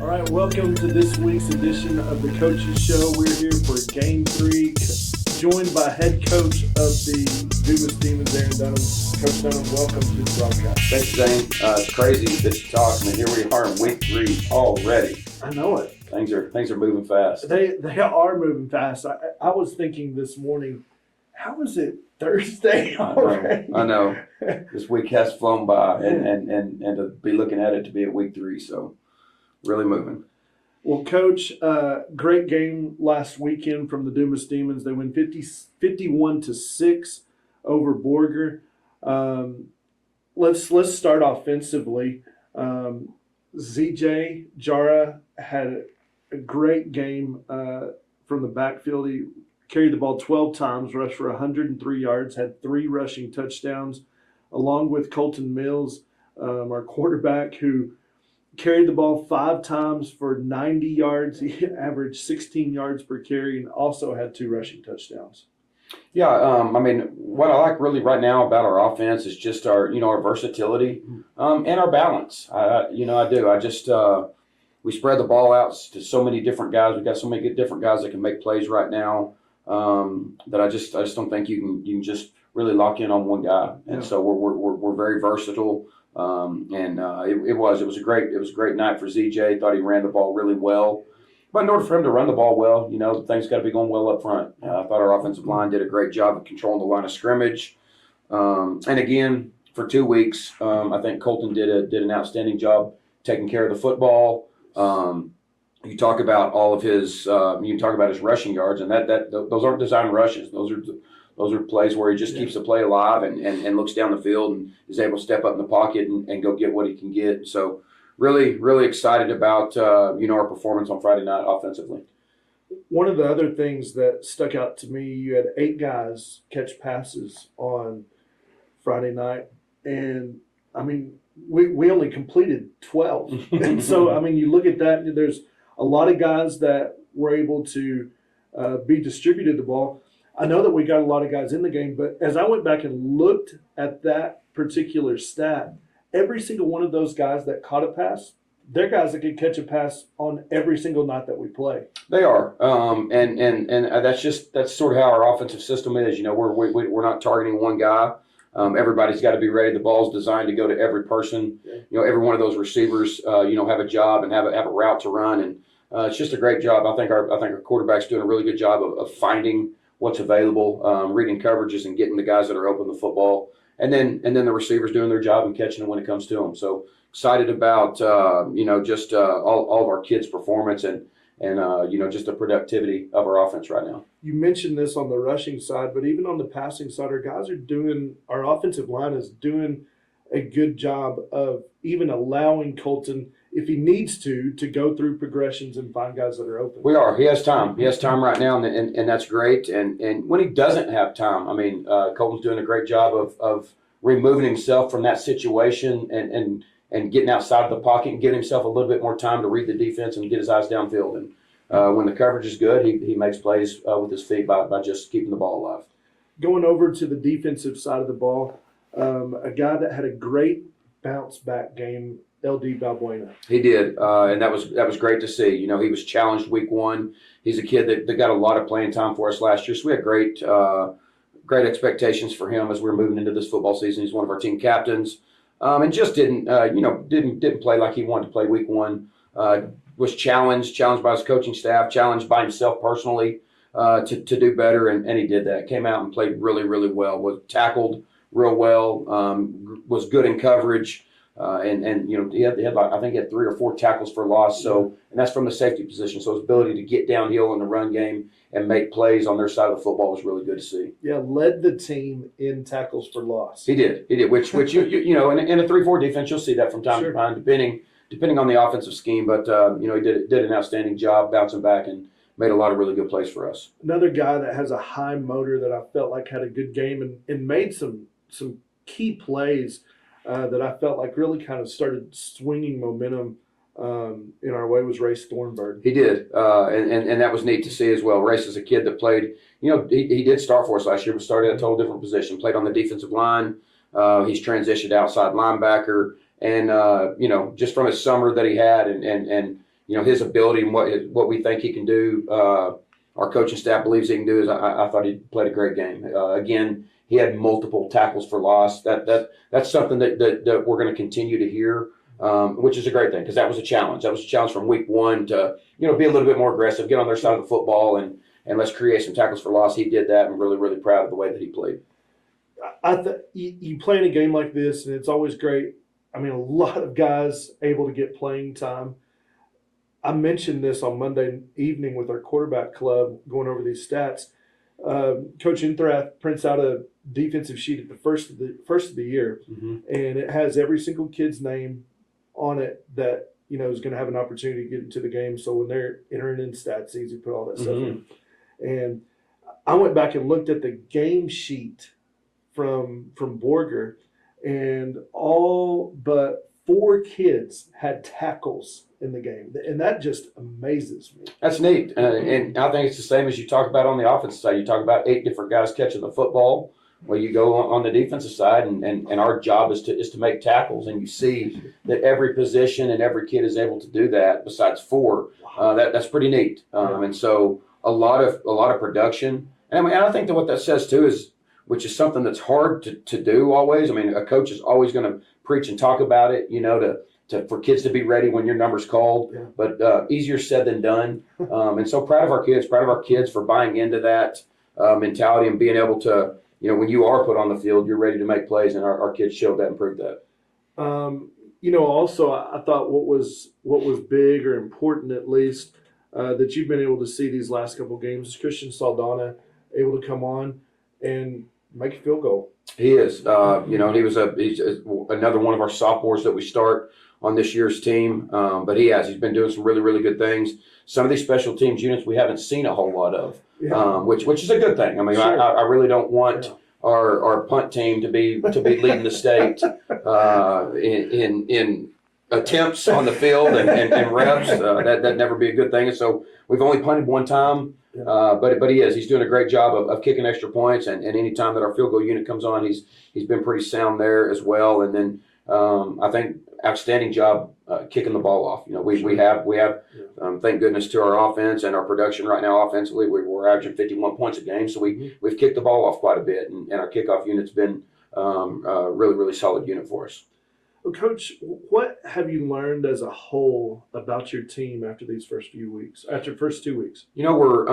All right, welcome to this week's edition of the Coaches Show. We're here for Game 3, joined by head coach of the Dumas Demons, Aaron Dunnam. Coach Dunnam, welcome to the broadcast. Thanks, Zane. It's crazy that you talk. I mean, here we are in week 3 already. I know it. Things are moving fast. They are moving fast. I was thinking this morning, how is it Thursday already? I know. This week has flown by, and to be looking at it to be at week 3, so really moving. Well, Coach, great game last weekend from the Dumas Demons. They win 51-6 over Borger. Let's start offensively. ZJ Jara had a great game from the backfield. He carried the ball 12 times, rushed for 103 yards, had 3 rushing touchdowns, along with Colton Mills, our quarterback, who carried the ball 5 times for 90 yards. He averaged 16 yards per carry and also had 2 rushing touchdowns. Yeah, I mean, what I like really right now about our offense is just our versatility and our balance. I do. We spread the ball out to so many different guys. We've got so many different guys that can make plays right now that I just don't think you can just really lock in on one guy. And so we're very versatile. It was a great night for ZJ. Thought he ran the ball really well. But in order for him to run the ball well, things got to be going well up front. I thought our offensive line did a great job of controlling the line of scrimmage. And again, for 2 weeks, I think Colton did an outstanding job taking care of the football. You talk about all of his, you can talk about his rushing yards, and those aren't design rushes. Those are plays where he just keeps the play alive and looks down the field and is able to step up in the pocket and go get what he can get. So really, really excited about our performance on Friday night offensively. One of the other things that stuck out to me, you had 8 guys catch passes on Friday night, and I mean we only completed 12. And so I mean you look at that, there's a lot of guys that were able to be distributed the ball. I know that we got a lot of guys in the game, but as I went back and looked at that particular stat, every single one of those guys that caught a pass, they're guys that could catch a pass on every single night that we play. They are, and that's sort of how our offensive system is. We're not targeting one guy. Everybody's got to be ready. The ball's designed to go to every person. Every one of those receivers, have a job and have a route to run, and it's just a great job. I think our quarterback's doing a really good job of finding what's available, reading coverages, and getting the guys that are open the football, and then the receivers doing their job and catching it when it comes to them. So excited about all of our kids' performance and just the productivity of our offense right now. You mentioned this on the rushing side, but even on the passing side, our offensive line is doing a good job of even allowing Colton, if he needs to go through progressions and find guys that are open. We are. He has time. He has time right now, and that's great. And when he doesn't have time, I mean, Colton's doing a great job of removing himself from that situation and getting outside of the pocket and giving himself a little bit more time to read the defense and get his eyes downfield. And when the coverage is good, he makes plays with his feet by just keeping the ball alive. Going over to the defensive side of the ball, a guy that had a great bounce back game, LD Balbuena. He did, and that was great to see. He was challenged week 1. He's a kid that got a lot of playing time for us last year, so we had great expectations for him as we're moving into this football season. He's one of our team captains, and just didn't play like he wanted to play week 1. Was challenged by his coaching staff, challenged by himself personally to do better, and he did that. Came out and played really, really well. Was tackled real well. Was good in coverage. He had I think he had 3 or 4 tackles for loss. So, and that's from the safety position. So his ability to get downhill in the run game and make plays on their side of the football was really good to see. Yeah, led the team in tackles for loss. He did. Which in a 3-4 defense you'll see that from time to time, depending on the offensive scheme. But he did an outstanding job bouncing back and made a lot of really good plays for us. Another guy that has a high motor that I felt like had a good game and made some key plays that I felt like really kind of started swinging momentum in our way was Race Thornburg. He did, and that was neat to see as well. Race is a kid that played, he did start for us last year, but started at a total different position. Played on the defensive line. He's transitioned outside linebacker, and just from his summer that he had, and his ability and what we think he can do. Our coaching staff believes he can do. I thought he played a great game. Again, he had multiple tackles for loss. That's something that we're going to continue to hear, which is a great thing because that was a challenge. That was a challenge from week one to be a little bit more aggressive, get on their side of the football, and let's create some tackles for loss. He did that. I'm really, really proud of the way that he played. You play in a game like this, and it's always great. I mean, a lot of guys able to get playing time. I mentioned this on Monday evening with our quarterback club, going over these stats. Coach Inthrath prints out a defensive sheet at the first of the year, and it has every single kid's name on it that is going to have an opportunity to get into the game. So when they're entering in stats, it's easy to put all that stuff in. And I went back and looked at the game sheet from Borger, and all but 4 kids had tackles in the game, and that just amazes me. That's neat, and I think it's the same as you talk about on the offensive side. You talk about 8 different guys catching the football. Well, you go on the defensive side, and our job is to make tackles, and you see that every position and every kid is able to do that. Besides 4, that's pretty neat. And so a lot of production, and I think that what that says too is, which is something that's hard to do always. I mean, a coach is always going to preach and talk about it, for kids to be ready when your number's called, but easier said than done. And so proud of our kids for buying into that mentality and being able to, when you are put on the field, you're ready to make plays, and our kids showed that and proved that. Also, I thought what was big or important, at least, that you've been able to see these last couple of games is Christian Saldana able to come on and make a field goal. He is. He's another one of our sophomores that we start on this year's team. But he's been doing some really, really good things. Some of these special teams units we haven't seen a whole lot of, which is a good thing. I mean, sure. I really don't want our punt team to be leading the state in attempts on the field and reps. That'd never be a good thing. And so we've only punted one time. But he's doing a great job of kicking extra points, and any time that our field goal unit comes on, he's been pretty sound there as well. And then I think outstanding job kicking the ball off. We have thank goodness to our offense and our production right now offensively. We're averaging 51 points a game, so we've kicked the ball off quite a bit, and our kickoff unit's been a really, really solid unit for us. Well, Coach, what have you learned as a whole about your team after these first 2 weeks? We're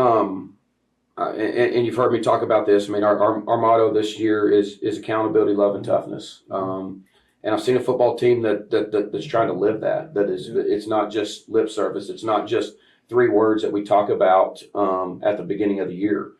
and you've heard me talk about this. I mean, our motto this year is accountability, love, and toughness. And I've seen a football team that's trying to live that. That is, it's not just lip service. It's not just 3 words that we talk about at the beginning of the year.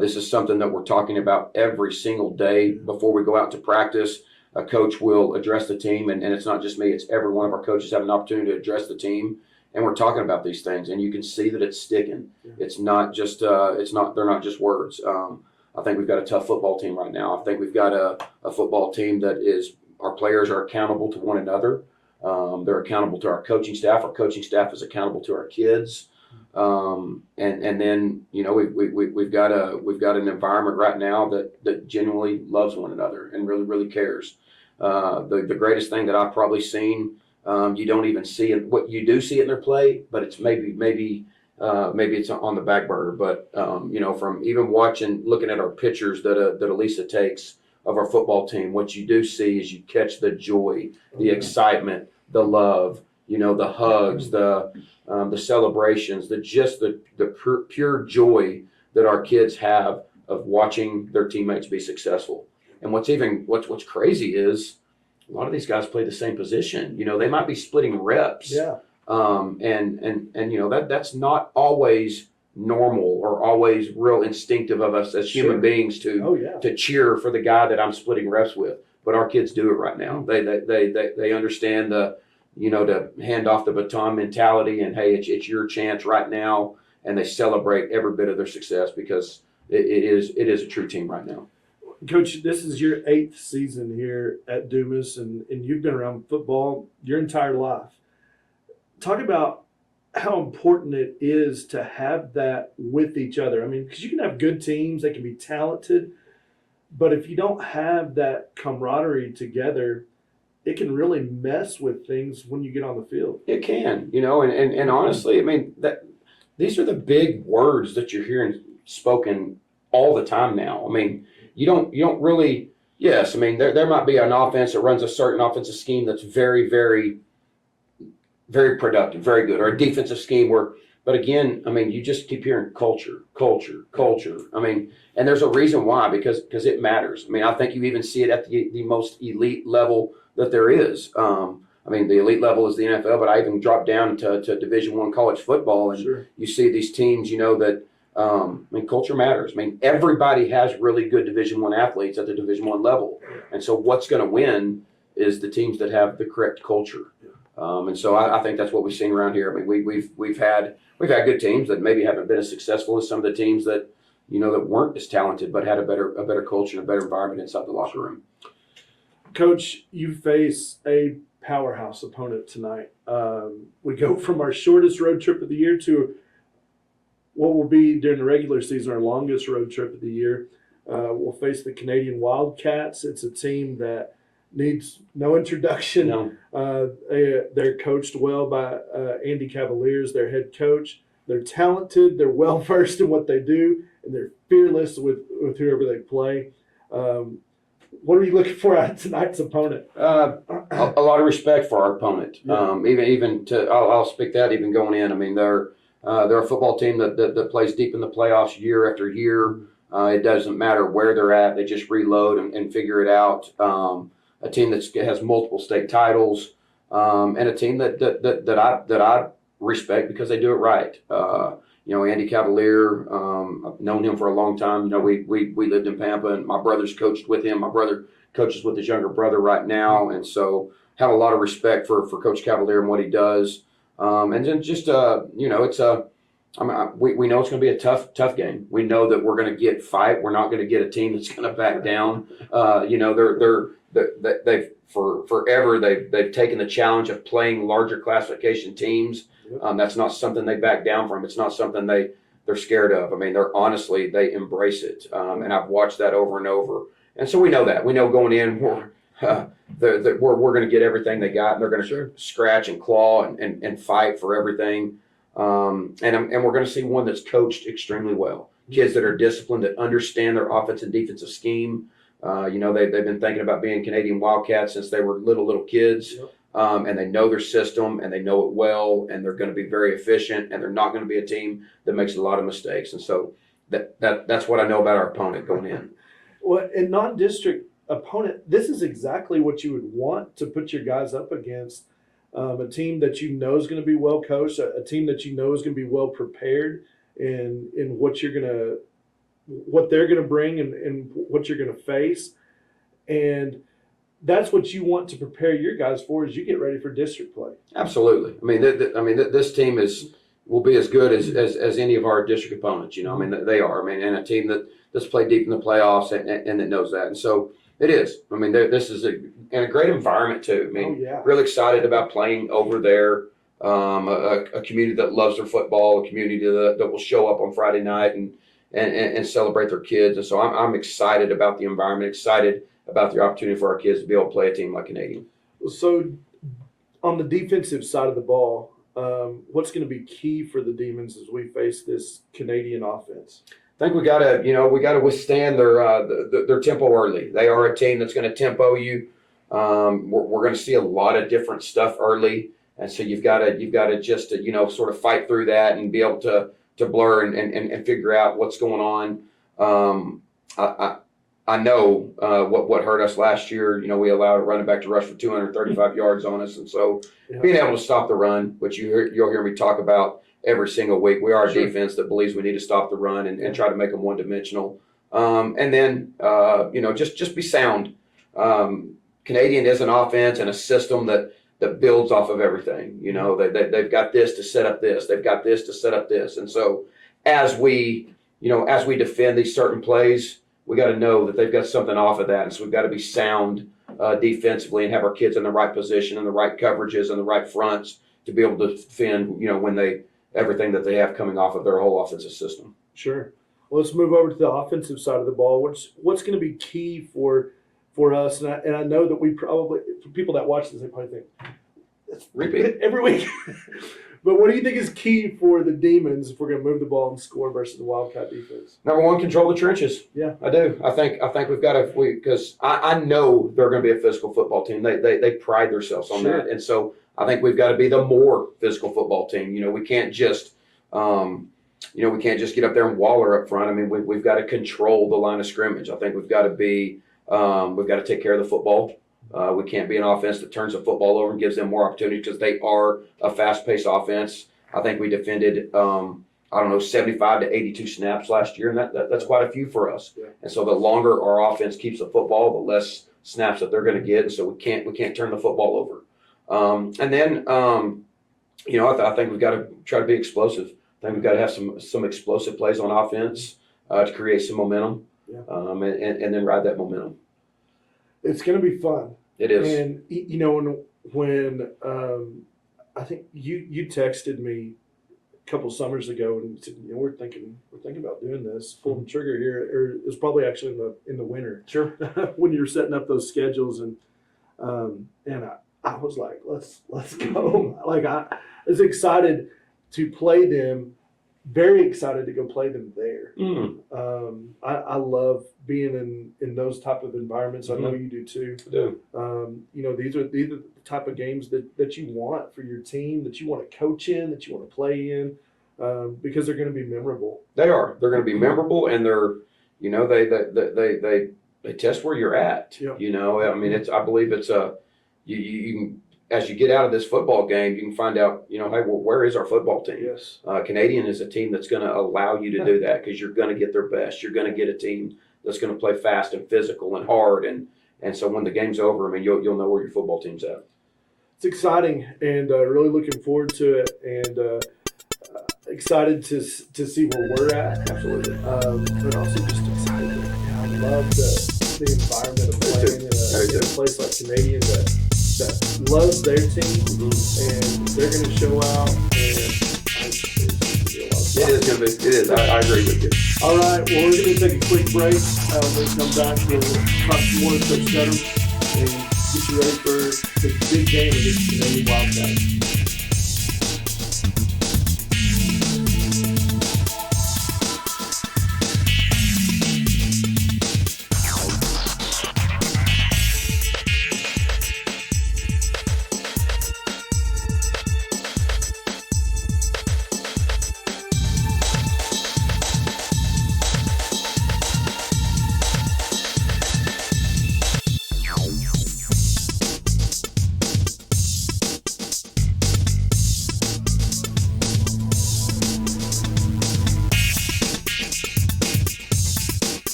This is something that we're talking about every single day before we go out to practice. A coach will address the team, and it's not just me, it's every one of our coaches have an opportunity to address the team, and we're talking about these things, and you can see that it's sticking. It's not just they're not just words. I think we've got a tough football team right now. I think we've got a football team that is, our players are accountable to one another. They're accountable to our coaching staff. Our coaching staff is accountable to our kids. And then we've got an environment right now that genuinely loves one another and really, really cares. The greatest thing that I've probably seen, you don't even see it. What you do see it in their play, but it's maybe it's on the back burner. But from even looking at our pictures that Elisa takes of our football team, what you do see is you catch the joy, the excitement, the love, the hugs, the celebrations, the pure joy that our kids have of watching their teammates be successful. And what's crazy is a lot of these guys play the same position. They might be splitting reps. Yeah. That's not always normal or always real instinctive of us as human beings to cheer for the guy that I'm splitting reps with. But our kids do it right now. They understand to hand off the baton mentality, and hey, it's your chance right now, and they celebrate every bit of their success because it is a true team right now. Coach, this is your 8th season here at Dumas, and you've been around football your entire life. Talk about how important it is to have that with each other. I mean, because you can have good teams, they can be talented, but if you don't have that camaraderie together, it can really mess with things when you get on the field. It can, and honestly, I mean, these are the big words that you're hearing spoken all the time now. I mean, you don't really, yes, I mean, there might be an offense that runs a certain offensive scheme that's very, very, very productive, very good, or a defensive scheme but again, I mean, you just keep hearing culture, culture, culture. I mean, and there's a reason why, because it matters. I mean, I think you even see it at the most elite level that there is. I mean, the elite level is the NFL, but I even drop down to Division I college football, and Sure. you see these teams, that I mean, culture matters. I mean, everybody has really good Division I athletes at the Division I level, and so what's going to win is the teams that have the correct culture. And so I think that's what we've seen around here. I mean, we've had good teams that maybe haven't been as successful as some of the teams that that weren't as talented, but had a better culture and a better environment inside the locker room. Coach, you face a powerhouse opponent tonight. We go from our shortest road trip of the year to what will be during the regular season our longest road trip of the year. We'll face the Canadian Wildcats. It's a team that needs no introduction. No. They're coached well by Andy Cavaliers, their head coach. They're talented. They're well versed in what they do, and they're fearless with whoever they play. What are you looking for out of tonight's opponent? A lot of respect for our opponent. Yeah. I'll speak that even going in. I mean, they're a football team that plays deep in the playoffs year after year. It doesn't matter where they're at; they just reload and figure it out. A team that has multiple state titles, and a team that I respect because they do it right. Andy Cavalier, I've known him for a long time. We lived in Pampa, and my brother's coached with him. My brother coaches with his younger brother right now, and so have a lot of respect for Coach Cavalier and what he does. And then just it's we know it's going to be a tough game. We know that we're going to get fight. We're not going to get a team that's going to back down. They've forever they've taken the challenge of playing larger classification teams. That's not something they back down from. It's not something they're scared of. I mean, they embrace it. And I've watched that over and over. And so we know that. We know going in we're going to get everything they got, and they're going to scratch and claw and fight for everything. And we're going to see one that's coached extremely well. Kids that are disciplined, that understand their offensive and defensive scheme. They've been thinking about being Canadian Wildcats since they were little kids. Yep. And they know their system and they know it well, and they're going to be very efficient, and they're not going to be a team that makes a lot of mistakes. And so that's what I know about our opponent going in. Well, in non-district opponent, this is exactly what you would want to put your guys up against. A team that you know is going to be well coached, a team that you know is going to be well prepared in what they're going to bring and what you're going to face. And that's what you want to prepare your guys for as you get ready for district play. Absolutely. I mean, this team will be as good as any of our district opponents. I mean, they are. I mean, and a team that's played deep in the playoffs and that knows that. And so it is. I mean, this is a great environment too. I mean, really excited about playing over there. A community that loves their football, a community that will show up on Friday night and celebrate their kids. And so I'm excited about the environment, excited about the opportunity for our kids to be able to play a team like Canadian. So on the defensive side of the ball, what's going to be key for the Demons as we face this Canadian offense? I think we got to withstand their tempo early. They are a team that's going to tempo you. We're going to see a lot of different stuff early, and so you've got to just sort of fight through that and be able to blur and figure out what's going on. I know what hurt us last year. We allowed a running back to rush for 235 yards on us, and so being able to stop the run, which you'll hear me talk about every single week. We are a defense that believes we need to stop the run and try to make them one-dimensional. And then just be sound. Canadian is an offense and a system that builds off of everything. They've got this to set up this. They've got this to set up this. And so as we defend these certain plays, we got to know that they've got something off of that. And so we've got to be sound defensively and have our kids in the right position and the right coverages and the right fronts to be able to defend, when everything that they have coming off of their whole offensive system. Sure. Well, let's move over to the offensive side of the ball. What's going to be key for for us, and I know that we probably, for people that watch this, they probably think that's Repeat. every week. But what do you think is key for the Demons if we're going to move the ball and score versus the Wildcat defense? Number one, control the trenches. Yeah, I do. I think we've got to, because I know they're going to be a physical football team. They pride themselves on that, and so I think we've got to be the more physical football team. We can't just we can't just get up there and waller up front. I mean, we've got to control the line of scrimmage. I think we've got to be we've got to take care of the football. We can't be an offense that turns the football over and gives them more opportunities because they are a fast-paced offense. I think we defended, 75 to 82 snaps last year, and that's quite a few for us. Yeah. And so the longer our offense keeps the football, the less snaps that they're going to get, and so we can't turn the football over. I think we've got to try to be explosive. I think we've got to have some explosive plays on offense to create some momentum, and then ride that momentum. It's going to be fun. It is. And when I think you texted me a couple summers ago and said, we're thinking about doing this, pulling the trigger here, or it was probably actually in the winter. Sure. When you were setting up those schedules, and I was like, let's go. Like I was excited to play them, very excited to go play them there. I love being in those type of environments. I know you do too. I do. These are the type of games that you want for your team, that you want to coach in, that you want to play in, because they're going to be memorable. They are. They're going to be memorable, and they're, they test where you're at. Yeah. I mean, I believe it's you can, as you get out of this football game, you can find out, hey, well, where is our football team? Yes. Canadian is a team that's going to allow you to do that because you're going to get their best. You're going to get a team that's going to play fast and physical and hard, and so when the game's over, I mean, you'll know where your football team's at. It's exciting, and really looking forward to it, and excited to see where we're at. Absolutely. But also just excited. I love the environment of playing in a place like Canadian that loves their team, and they're going to show out, and it is going to be. It is. I agree with you. All right. Well, we're going to take a quick break. When we come back, we'll talk some more to Coach Dunnam and get you ready for the big game against the Canadian Wildcats.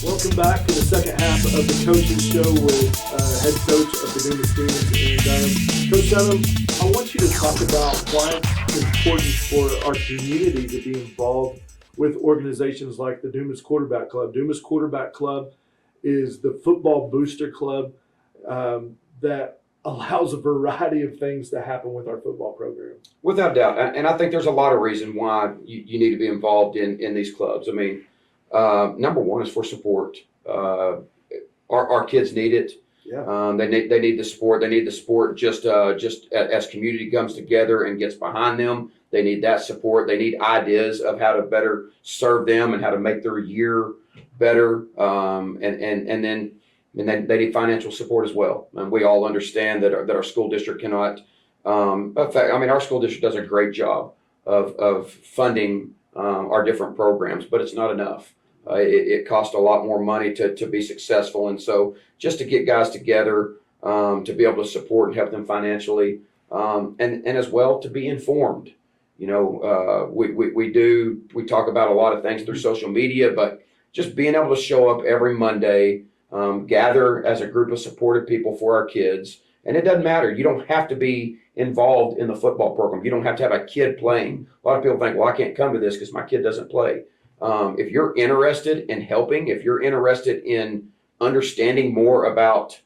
Welcome back to the second half of the coaching show with head coach of the Dunnam Demons and Dunnam. Coach Dunnam, I want you to talk about why it's important for our community to be involved with organizations like the Dumas Quarterback Club. Dumas Quarterback Club is the football booster club that allows a variety of things to happen with our football program. Without doubt. And I think there's a lot of reason why you need to be involved in these clubs. I mean, number one is for support. Our kids need it. Yeah. They need the support. They need the support just as community comes together and gets behind them. They need that support. They need ideas of how to better serve them and how to make their year better. And then they need financial support as well. And we all understand that our school district cannot. In fact, I mean, our school district does a great job of funding our different programs, but it's not enough. It costs a lot more money to be successful, and so just to get guys together to be able to support and help them financially, and as well to be informed. We talk about a lot of things through social media, but just being able to show up every Monday, gather as a group of supportive people for our kids, and it doesn't matter. You don't have to be involved in the football program. You don't have to have a kid playing. A lot of people think, well, I can't come to this because my kid doesn't play. If you're interested in helping, if you're interested in understanding more about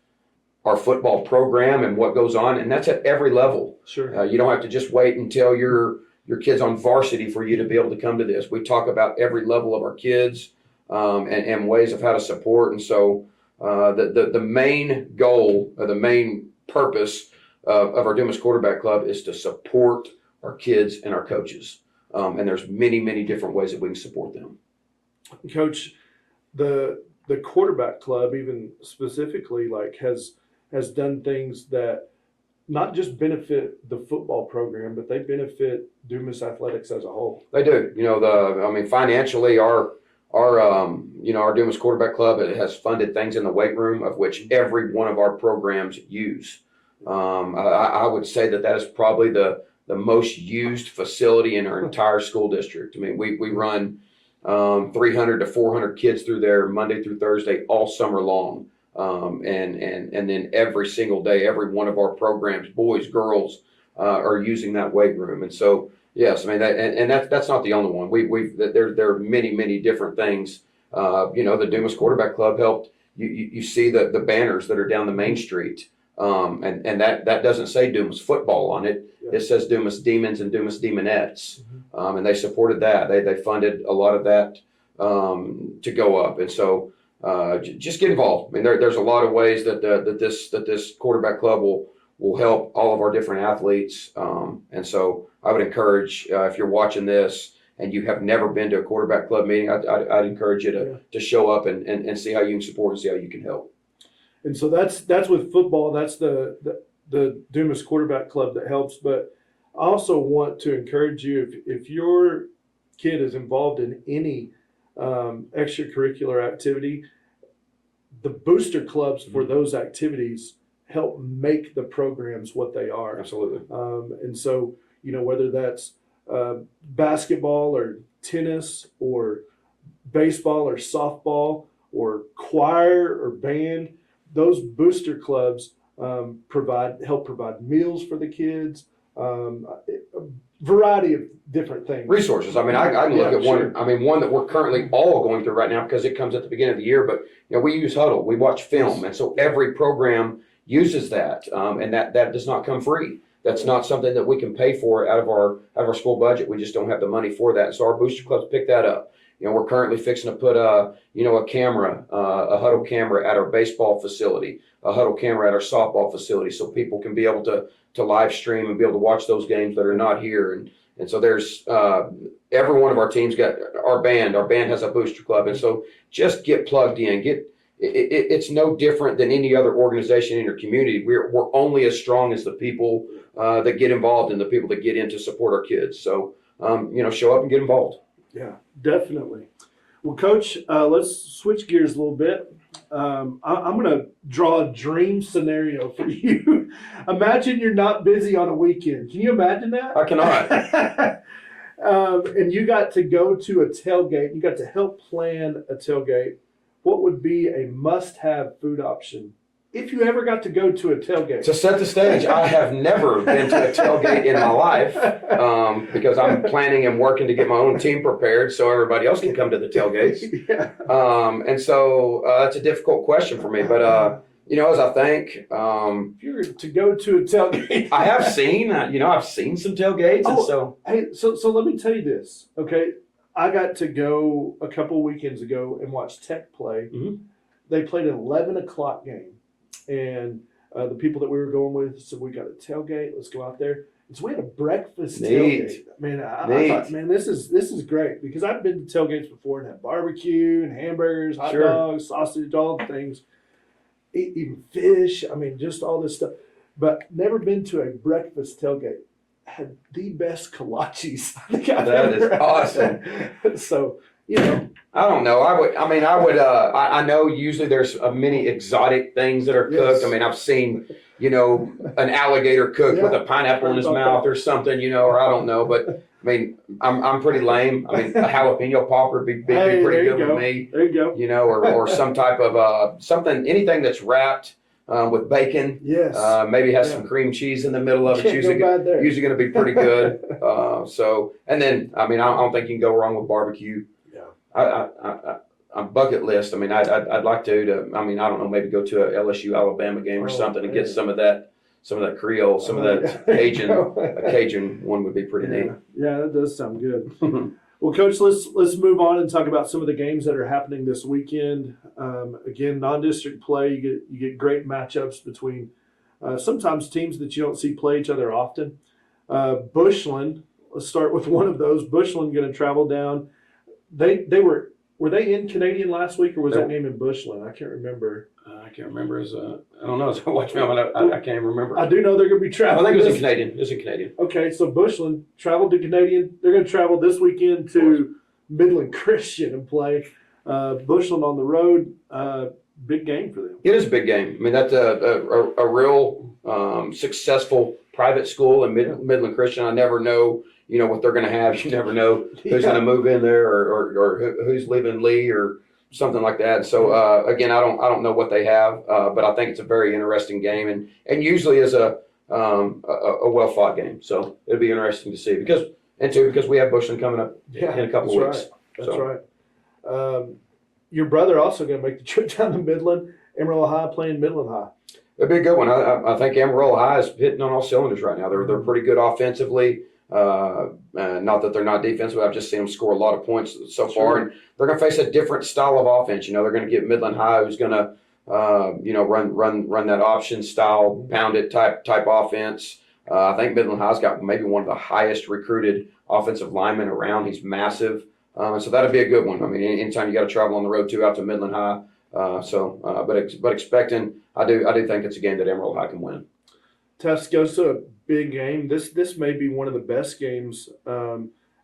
our football program and what goes on, and that's at every level. Sure. You don't have to just wait until your kid's on varsity for you to be able to come to this. We talk about every level of our kids and ways of how to support. And so the main goal or the main purpose of our Dumas Quarterback Club is to support our kids and our coaches. And there's many, many different ways that we can support them. Coach, the quarterback club even specifically has done things that not just benefit the football program, but they benefit Dumas athletics as a whole. They do. Financially, our Dumas Quarterback Club, it has funded things in the weight room, of which every one of our programs use. I would say that is probably the most used facility in our entire school district. I mean, we run 300 to 400 kids through there Monday through Thursday all summer long. And then every single day, every one of our programs, boys, girls, are using that weight room. And so, yes, I mean, that's not the only one. There are many, many different things. The Dumas Quarterback Club helped. You see the banners that are down the main street. And that doesn't say Dumas football on it. Yeah. It says Dumas Demons and Dumas Demonettes. Mm-hmm. And they supported that. They funded a lot of that to go up. And so just get involved. I mean, there's a lot of ways that this quarterback club will help all of our different athletes. And so I would encourage, if you're watching this and you have never been to a quarterback club meeting, I'd encourage you to show up and see how you can support and see how you can help. And so that's with football. That's the Dumas Quarterback Club that helps. But I also want to encourage you, if your kid is involved in any extracurricular activity, the booster clubs for those activities help make the programs what they are. Absolutely. And so, whether that's basketball or tennis or baseball or softball or choir or band, those booster clubs help provide meals for the kids, a variety of different things. Resources. I mean, I can look at one. Sure. I mean, one that we're currently all going through right now because it comes at the beginning of the year. But we use Huddle, we watch film, and so every program uses that, and that does not come free. That's not something that we can pay for out of our school budget. We just don't have the money for that. So our booster clubs pick that up. We're currently fixing to put a camera, a Huddle camera at our baseball facility, a Huddle camera at our softball facility, so people can be able to live stream and be able to watch those games that are not here. And so there's every one of our teams got our band. Our band has a booster club, and so just get plugged in. It's no different than any other organization in your community. We're only as strong as the people that get involved and the people that get in to support our kids. So show up and get involved. Yeah, definitely. Well, Coach, let's switch gears a little bit. I'm going to draw a dream scenario for you. Imagine you're not busy on a weekend. Can you imagine that? I cannot. And you got to go to a tailgate. You got to help plan a tailgate. What would be a must-have food option if you ever got to go to a tailgate? To set the stage, I have never been to a tailgate in my life because I'm planning and working to get my own team prepared so everybody else can come to the tailgates. Yeah. And so that's a difficult question for me. But, as I think. If you were to go to a tailgate. I have seen, I've seen some tailgates. So let me tell you this, okay? I got to go a couple weekends ago and watch Tech play. Mm-hmm. They played an 11 o'clock game. And the people that we were going with said, we got a tailgate. Let's go out there. And so we had a breakfast tailgate. Man, I thought, man, this is great because I've been to tailgates before and had barbecue and hamburgers, hot dogs, sausage, all the things, even fish. I mean, just all this stuff. But never been to a breakfast tailgate. Had the best kolaches I think I've ever had. Awesome. So, I don't know. I know usually there's many exotic things that are cooked. Yes. I mean, I've seen, an alligator cooked with a pineapple in his mouth or something, or I don't know. But I mean, I'm pretty lame. I mean, a jalapeno popper would be pretty good with me. There you go. Or some type of anything that's wrapped with bacon. Yes. Maybe has some cream cheese in the middle of it. Usually going to be pretty good. And then, I mean, I don't think you can go wrong with barbecue. Yeah. bucket list. I mean, I'd like to. I mean, I don't know, maybe go to a LSU Alabama game or something and get some of that Creole, some of that Cajun. A Cajun one would be pretty neat. Yeah, that does sound good. Well, Coach, let's move on and talk about some of the games that are happening this weekend. Again, non-district play, you get great matchups between sometimes teams that you don't see play each other often. Bushland, let's start with one of those. Bushland going to travel down. Were they in Canadian last week, or was that game in Bushland? I can't remember. I can't remember. I don't know. Watch me. I can't remember. I do know they're going to be traveling. I think it was in Canadian. It was in Canadian. Okay, so Bushland traveled to Canadian. They're going to travel this weekend to Midland Christian and play. Bushland on the road. Big game for them. It is a big game. I mean, that's a real successful private school in Midland Christian. I never know, what they're going to have. You never know who's going to move in there or who's leaving Lee or something like that. So again, I don't know what they have, but I think it's a very interesting game and usually is a well fought game. So it'll be interesting to see because we have Bushland coming up in a couple of weeks. Right. That's right. Your brother also going to make the trip down to Midland. Amarillo High playing Midland High. It'll be a good one. I think Amarillo High is hitting on all cylinders right now. They're pretty good offensively. Not that they're not defensive. I've just seen them score a lot of points so far, and they're going to face a different style of offense. They're going to get Midland High, who's going to run that option style, pound it type offense. I think Midland High's got maybe one of the highest recruited offensive linemen around. He's massive. So that'll be a good one. I mean, anytime you got to travel on the road too out to Midland High. But expecting, I do think it's a game that Emerald High can win. Tascosa, a big game. This may be one of the best games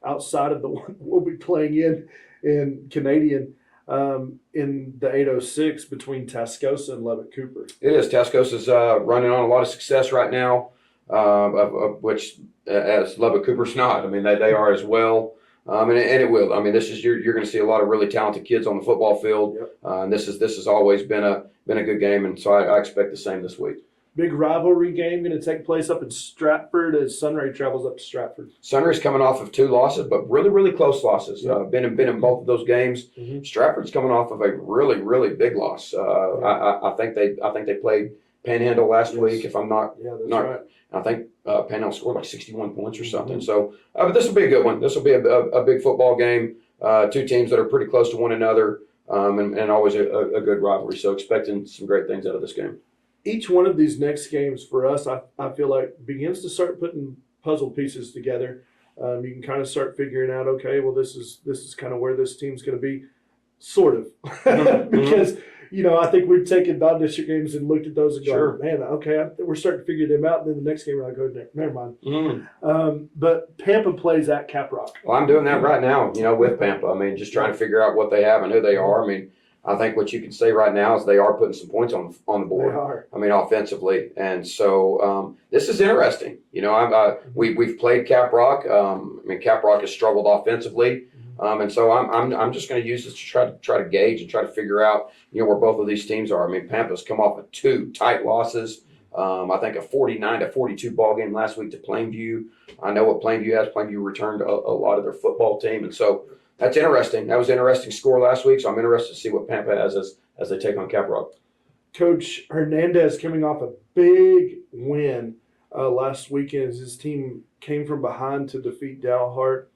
outside of the one we'll be playing in Canadian in the 806 between Tascosa and Lubbock Cooper. It is. Tascosa's running on a lot of success right now, of which as Lubbock Cooper's not. I mean, they are as well. And it will. I mean, you're going to see a lot of really talented kids on the football field. Yep. And this has always been a good game, and so I expect the same this week. Big rivalry game going to take place up in Stratford as Sunray travels up to Stratford. Sunray's coming off of 2 losses, but really, really close losses. Yep. Been in both of those games. Mm-hmm. Stratford's coming off of a really, really big loss. I think they played Panhandle last week. If I'm not, right. I think Panhandle scored like 61 points or something. Mm-hmm. So, but this will be a good one. This will be a big football game. 2 teams that are pretty close to one another, and always a good rivalry. So, expecting some great things out of this game. Each one of these next games for us, I feel like begins to start putting puzzle pieces together. You can kind of start figuring out, okay, well, this is kind of where this team's going to be, sort of, because I think we've taken non-district games and looked at those and gone, man, okay, we're starting to figure them out. And then the next game, we're like, oh, never mind. Mm-hmm. But Pampa plays at Caprock. Well, I'm doing that right now, with Pampa. I mean, just trying to figure out what they have and who they are. I mean, I think what you can say right now is they are putting some points on the board. They are. I mean, offensively, and so this is interesting. We've played Caprock. I mean, Caprock has struggled offensively, and so I'm just going to use this to try to gauge and try to figure out where both of these teams are. I mean, Pampa's come off of 2 tight losses. I think a 49-42 ball game last week to Plainview. I know what Plainview has. Plainview returned a lot of their football team, and so. That's interesting. That was an interesting score last week, so I'm interested to see what Pampa has as they take on Caprock. Coach Hernandez coming off a big win last weekend as his team came from behind to defeat Dalhart.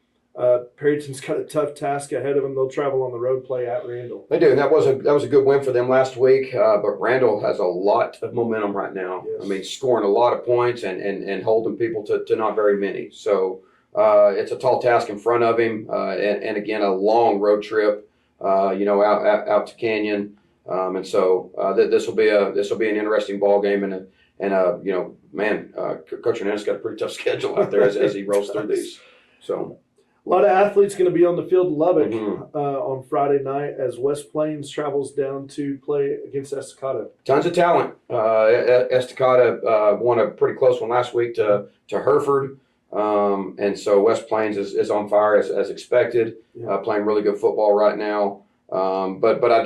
Perryton's got a tough task ahead of them. They'll travel on the road, play at Randall. They do, and that was a good win for them last week. But Randall has a lot of momentum right now. Yes. I mean, scoring a lot of points and holding people to not very many. So. It's a tall task in front of him, and again a long road trip, out to Canyon, and so this will be an interesting ball game, and Coach Hernandez got a pretty tough schedule out there as he rolls through these. So a lot of athletes going to be on the field in Lubbock on Friday night as West Plains travels down to play against Estacado. Tons of talent. Estacado won a pretty close one last week to Hereford. And so West Plains is on fire as expected, playing really good football right now. But I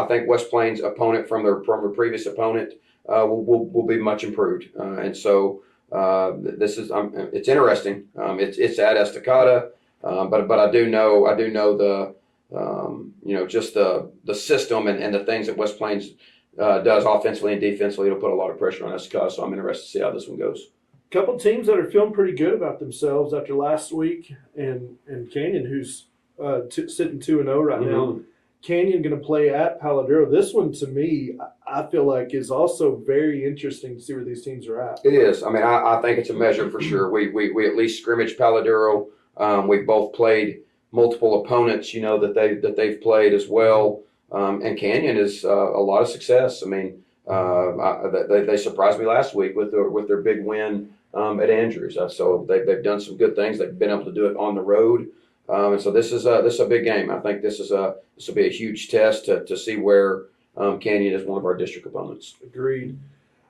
think West Plains' opponent from their previous opponent will be much improved. And so this is it's interesting. It's at Estacada, but I do know just the system and the things that West Plains does offensively and defensively. It'll put a lot of pressure on SK, so I'm interested to see how this one goes. Couple teams that are feeling pretty good about themselves after last week, and Canyon, who's sitting 2-0 right now. Canyon going to play at Paladero. This one, to me, I feel like is also very interesting to see where these teams are at. It is. I mean, I think it's a measure for sure. We at least scrimmaged Paladero. We both played multiple opponents, that they've played as well. And Canyon is a lot of success. I mean, they surprised me last week with their big win at Andrews. So they've done some good things. They've been able to do it on the road. And so this is a big game. I think this will be a huge test to see where Canyon is one of our district opponents. Agreed.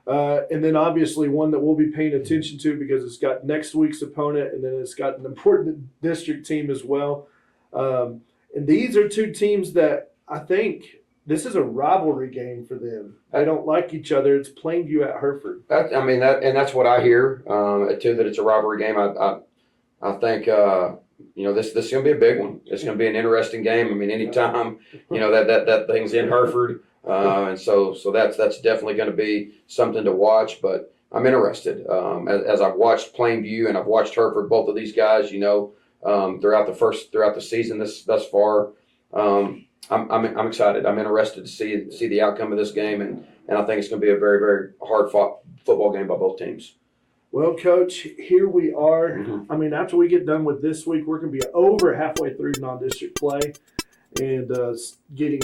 And then obviously one that we'll be paying attention to because it's got next week's opponent, and then it's got an important district team as well. And these are two teams that I think this is a rivalry game for them. They don't like each other. It's Plainview at Hereford. That's what I hear too. That it's a rivalry game. I think. This is going to be a big one. It's going to be an interesting game. I mean, anytime, that thing's in Hereford. And so that's definitely going to be something to watch, but I'm interested. As I've watched Plainview and I've watched Hereford, both of these guys, throughout the season thus far, I'm excited. I'm interested to see the outcome of this game. And I think it's going to be a very, very hard fought football game by both teams. Well, Coach, here we are. I mean, after we get done with this week, we're going to be over halfway through non-district play and getting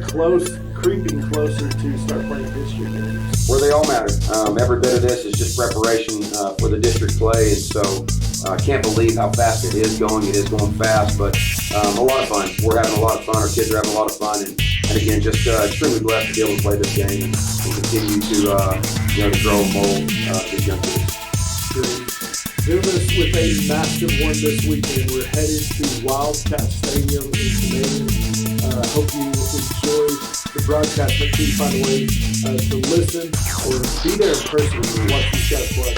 close, creeping closer to start playing district games. Where they all matter. Every bit of this is just preparation for the district play, and so I can't believe how fast it is going. It is going fast, but a lot of fun. We're having a lot of fun. Our kids are having a lot of fun, and again, just extremely blessed to be able to play this game and continue to grow and mold these young kids. Dumas with a massive one this weekend. We're headed to Wildcats Stadium in Canadian. Hope you enjoy the broadcast. Make sure you find a way to listen or be there in person when you watch these guys play.